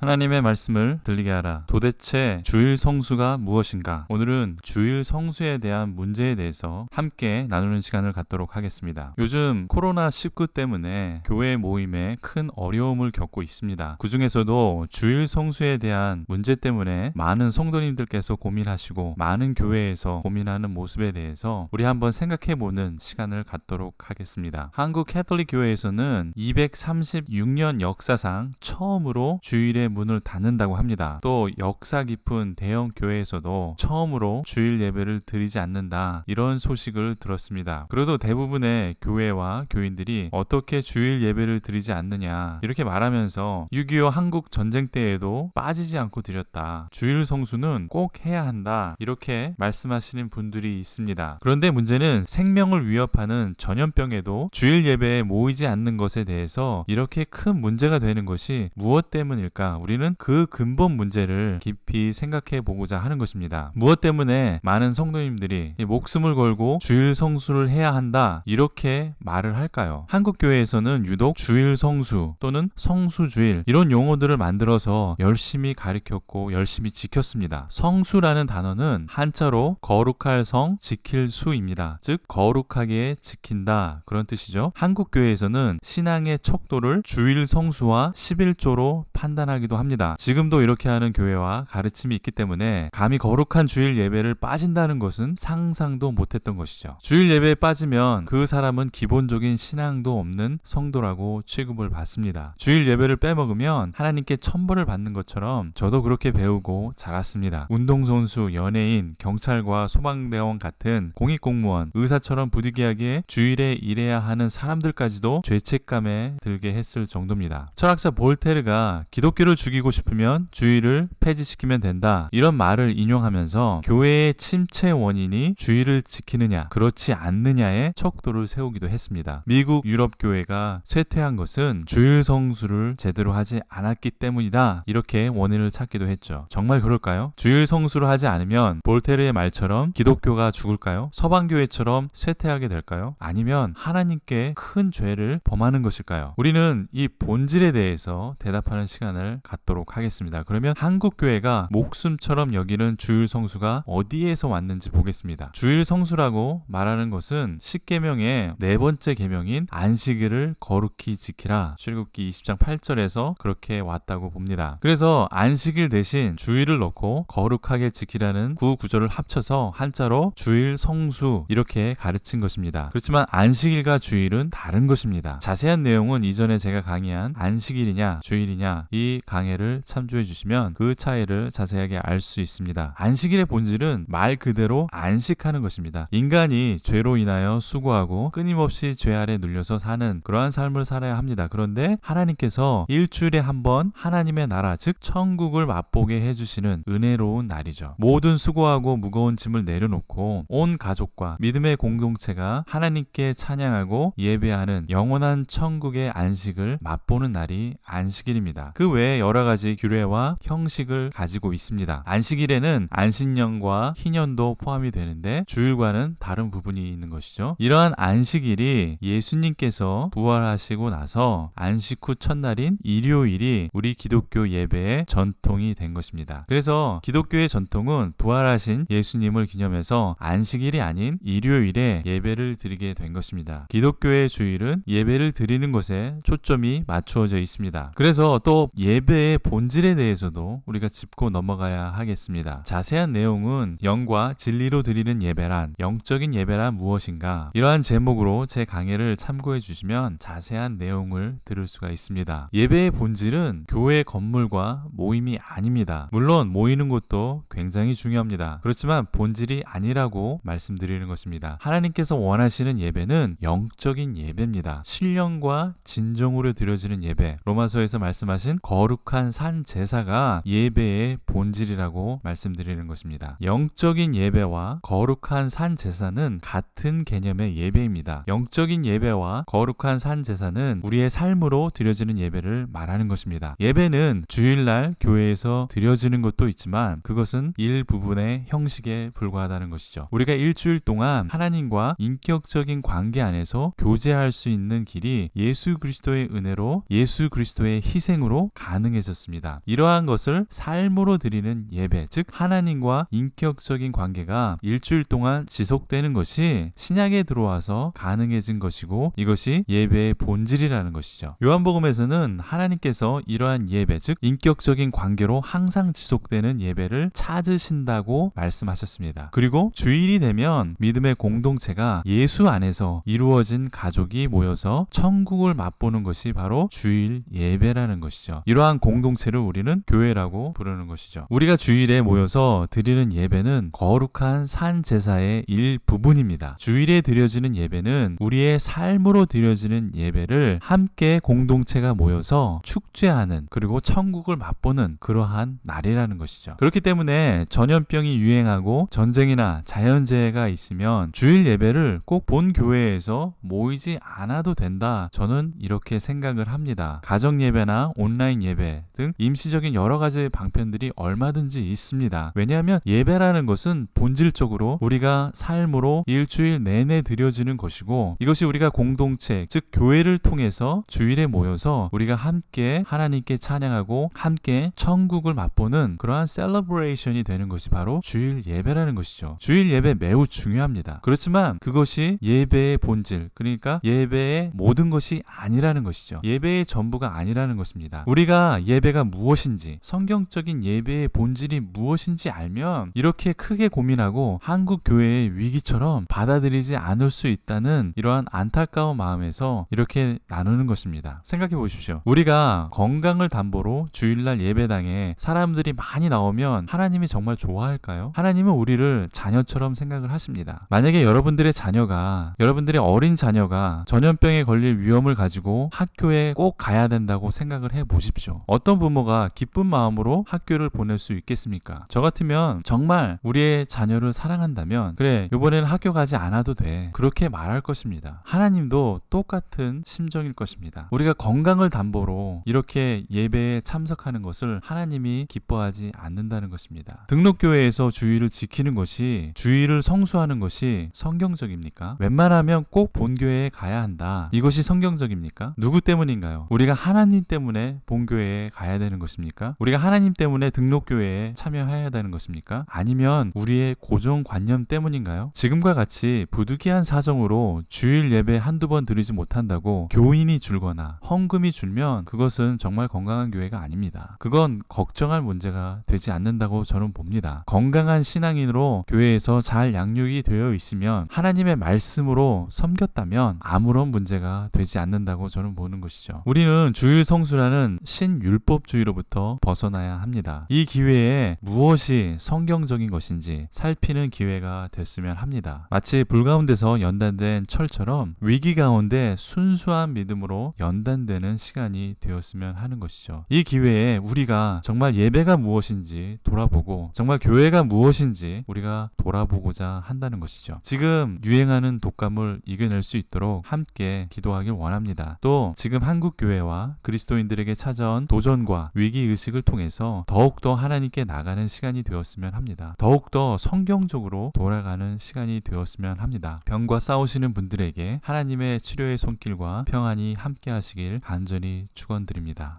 하나님의 말씀을 들리게 하라. 도대체 주일 성수가 무엇인가? 오늘은 주일 성수에 대한 문제에 대해서 함께 나누는 시간을 갖도록 하겠습니다. 요즘 코로나19 때문에 교회 모임에 큰 어려움을 겪고 있습니다. 그 중에서도 주일 성수에 대한 문제 때문에 많은 성도님들께서 고민하시고 많은 교회에서 고민하는 모습에 대해서 우리 한번 생각해보는 시간을 갖도록 하겠습니다. 한국 캐톨릭 교회에서는 236년 역사상 처음으로 주일에 문을 닫는다고 합니다. 또 역사 깊은 대형 교회에서도 처음으로 주일 예배를 드리지 않는다, 이런 소식을 들었습니다. 그래도 대부분의 교회와 교인들이 어떻게 주일 예배를 드리지 않느냐 이렇게 말하면서 6.25 한국 전쟁 때에도 빠지지 않고 드렸다, 주일 성수는 꼭 해야 한다, 이렇게 말씀하시는 분들이 있습니다. 그런데 문제는 생명을 위협하는 전염병에도 주일 예배에 모이지 않는 것에 대해서 이렇게 큰 문제가 되는 것이 무엇 때문일까? 우리는 그 근본 문제를 깊이 생각해 보고자 하는 것입니다. 무엇 때문에 많은 성도님들이 목숨을 걸고 주일 성수를 해야 한다, 이렇게 말을 할까요? 한국 교회에서는 유독 주일 성수 또는 성수주일 이런 용어들을 만들어서 열심히 가르쳤고 열심히 지켰습니다. 성수라는 단어는 한자로 거룩할 성, 지킬 수입니다. 즉 거룩하게 지킨다, 그런 뜻이죠. 한국 교회에서는 신앙의 척도를 주일 성수와 11조로 판단하기도 합니다. 지금도 이렇게 하는 교회와 가르침이 있기 때문에 감히 거룩한 주일 예배를 빠진다는 것은 상상도 못했던 것이죠. 주일 예배에 빠지면 그 사람은 기본적인 신앙도 없는 성도라고 취급을 받습니다. 주일 예배를 빼먹으면 하나님께 천벌을 받는 것처럼 저도 그렇게 배우고 자랐습니다. 운동선수, 연예인, 경찰과 소방대원 같은 공익공무원, 의사처럼 부득이하게 주일에 일해야 하는 사람들까지도 죄책감에 들게 했을 정도입니다. 철학자 볼테르가 기독교를 죽이고 싶으면 주일을 폐지시키면 된다, 이런 말을 인용하면서 교회의 침체 원인이 주일을 지키느냐 그렇지 않느냐의 척도를 세우기도 했습니다. 미국 유럽 교회가 쇠퇴한 것은 주일 성수를 제대로 하지 않았기 때문이다, 이렇게 원인을 찾기도 했죠. 정말 그럴까요? 주일 성수를 하지 않으면 볼테르의 말처럼 기독교가 죽을까요? 서방교회처럼 쇠퇴하게 될까요? 아니면 하나님께 큰 죄를 범하는 것일까요? 우리는 이 본질에 대해서 대답하는 시간을 갖도록 하겠습니다. 그러면 한국 교회가 목숨처럼 여기는 주일 성수가 어디에서 왔는지 보겠습니다. 주일 성수라고 말하는 것은 10계명의 네 번째 계명인 안식일을 거룩히 지키라, 출애굽기 20장 8절에서 그렇게 왔다고 봅니다. 그래서 안식일 대신 주일을 넣고 거룩하게 지키라는 구 구절을 합쳐서 한자로 주일 성수, 이렇게 가르친 것입니다. 그렇지만 안식일과 주일은 다른 것입니다. 자세한 내용은 이전에 제가 강의한 안식일이냐 주일이냐 이 강해를 참조해 주시면 그 차이를 자세하게 알 수 있습니다. 안식일의 본질은 말 그대로 안식하는 것입니다. 인간이 죄로 인하여 수고하고 끊임없이 죄 아래 눌려서 사는 그러한 삶을 살아야 합니다. 그런데 하나님께서 일주일에 한 번 하나님의 나라, 즉 천국을 맛보게 해주시는 은혜로운 날이죠. 모든 수고하고 무거운 짐을 내려놓고 온 가족과 믿음의 공동체가 하나님께 찬양하고 예배하는 영원한 천국의 안식을 맛보는 날이 안식일입니다. 그 외에 여러 가지 규례와 형식을 가지고 있습니다. 안식일에는 안식년과 희년도 포함이 되는데 주일과는 다른 부분이 있는 것이죠. 이러한 안식일이 예수님께서 부활하시고 나서 안식 후 첫날인 일요일이 우리 기독교 예배의 전통이 된 것입니다. 그래서 기독교의 전통은 부활하신 예수님을 기념해서 안식일이 아닌 일요일에 예배를 드리게 된 것입니다. 기독교의 주일은 예배를 드리는 것에 초점이 맞추어져 있습니다. 그래서 또 예배의 본질에 대해서도 우리가 짚고 넘어가야 하겠습니다. 자세한 내용은 영과 진리로 드리는 예배란, 영적인 예배란 무엇인가, 이러한 제목으로 제 강의를 참고해 주시면 자세한 내용을 들을 수가 있습니다. 예배의 본질은 교회 건물과 모임이 아닙니다. 물론 모이는 것도 굉장히 중요합니다. 그렇지만 본질이 아니라고 말씀드리는 것입니다. 하나님께서 원하시는 예배는 영적인 예배입니다. 신령과 진정으로 드려지는 예배, 로마서에서 말씀하신 거룩한 산 제사가 예배의 본질이라고 말씀드리는 것입니다. 영적인 예배와 거룩한 산 제사는 같은 개념의 예배입니다. 영적인 예배와 거룩한 산 제사는 우리의 삶으로 드려지는 예배를 말하는 것입니다. 예배는 주일날 교회에서 드려지는 것도 있지만 그것은 일부분의 형식에 불과하다는 것이죠. 우리가 일주일 동안 하나님과 인격적인 관계 안에서 교제할 수 있는 길이 예수 그리스도의 은혜로, 예수 그리스도의 희생으로 가능합니다. 가능해졌습니다. 이러한 것을 삶으로 드리는 예배, 즉 하나님과 인격적인 관계가 일주일 동안 지속되는 것이 신약에 들어와서 가능해진 것이고, 이것이 예배의 본질이라는 것이죠. 요한복음에서는 하나님께서 이러한 예배, 즉 인격적인 관계로 항상 지속되는 예배를 찾으신다고 말씀하셨습니다. 그리고 주일이 되면 믿음의 공동체가 예수 안에서 이루어진 가족이 모여서 천국을 맛보는 것이 바로 주일 예배라는 것이죠. 이러한 공동체를 우리는 교회라고 부르는 것이죠. 우리가 주일에 모여서 드리는 예배는 거룩한 산 제사의 일부분입니다. 주일에 드려지는 예배는 우리의 삶으로 드려지는 예배를 함께 공동체가 모여서 축제하는, 그리고 천국을 맛보는 그러한 날이라는 것이죠. 그렇기 때문에 전염병이 유행하고 전쟁이나 자연재해가 있으면 주일 예배를 꼭 본 교회에서 모이지 않아도 된다, 저는 이렇게 생각을 합니다. 가정 예배나 온라인 예배 등 임시적인 여러 가지 방편들이 얼마든지 있습니다. 왜냐하면 예배라는 것은 본질적으로 우리가 삶으로 일주일 내내 드려지는 것이고, 이것이 우리가 공동체, 즉 교회를 통해서 주일에 모여서 우리가 함께 하나님께 찬양하고 함께 천국을 맛보는 그러한 셀러브레이션이 되는 것이 바로 주일 예배라는 것이죠. 주일 예배 매우 중요합니다. 그렇지만 그것이 예배의 본질, 그러니까 예배의 모든 것이 아니라는 것이죠. 예배의 전부가 아니라는 것입니다. 우리가 예배가 무엇인지, 성경적인 예배의 본질이 무엇인지 알면 이렇게 크게 고민하고 한국 교회의 위기처럼 받아들이지 않을 수 있다는 이러한 안타까운 마음에서 이렇게 나누는 것입니다. 생각해 보십시오. 우리가 건강을 담보로 주일날 예배당에 사람들이 많이 나오면 하나님이 정말 좋아할까요? 하나님은 우리를 자녀처럼 생각을 하십니다. 만약에 여러분들의 어린 자녀가 전염병에 걸릴 위험을 가지고 학교에 꼭 가야 된다고 생각을 해 보십시오. 어떤 부모가 기쁜 마음으로 학교를 보낼 수 있겠습니까? 저 같으면 정말 우리의 자녀를 사랑한다면, 그래, 이번에는 학교 가지 않아도 돼, 그렇게 말할 것입니다. 하나님도 똑같은 심정일 것입니다. 우리가 건강을 담보로 이렇게 예배에 참석하는 것을 하나님이 기뻐하지 않는다는 것입니다. 등록교회에서 주일을 지키는 것이, 주일을 성수하는 것이 성경적입니까? 웬만하면 꼭 본교회에 가야 한다, 이것이 성경적입니까? 누구 때문인가요? 우리가 하나님 때문에 본교회에 가야 되는 것입니까? 우리가 하나님 때문에 등록교회에 참여해야 되는 것입니까? 아니면 우리의 고정관념 때문인가요? 지금과 같이 부득이한 사정으로 주일 예배 한두 번 드리지 못한다고 교인이 줄거나 헌금이 줄면 그것은 정말 건강한 교회가 아닙니다. 그건 걱정할 문제가 되지 않는다고 저는 봅니다. 건강한 신앙인으로 교회에서 잘 양육이 되어 있으면, 하나님의 말씀으로 섬겼다면 아무런 문제가 되지 않는다고 저는 보는 것이죠. 우리는 주일 성수라는 신율법주의로부터 벗어나야 합니다. 이 기회에 무엇이 성경적인 것인지 살피는 기회가 됐으면 합니다. 마치 불 가운데서 연단된 철처럼 위기 가운데 순수한 믿음으로 연단되는 시간이 되었으면 하는 것이죠. 이 기회에 우리가 정말 예배가 무엇인지 돌아보고, 정말 교회가 무엇인지 우리가 돌아보고자 한다는 것이죠. 지금 유행하는 독감을 이겨낼 수 있도록 함께 기도하길 원합니다. 또 지금 한국 교회와 그리스도인들에게 찾아온 도전과 위기의식을 통해서 더욱더 하나님께 나가는 시간이 되었으면 합니다. 더욱더 성경적으로 돌아가는 시간이 되었으면 합니다. 병과 싸우시는 분들에게 하나님의 치료의 손길과 평안이 함께 하시길 간절히 축원드립니다.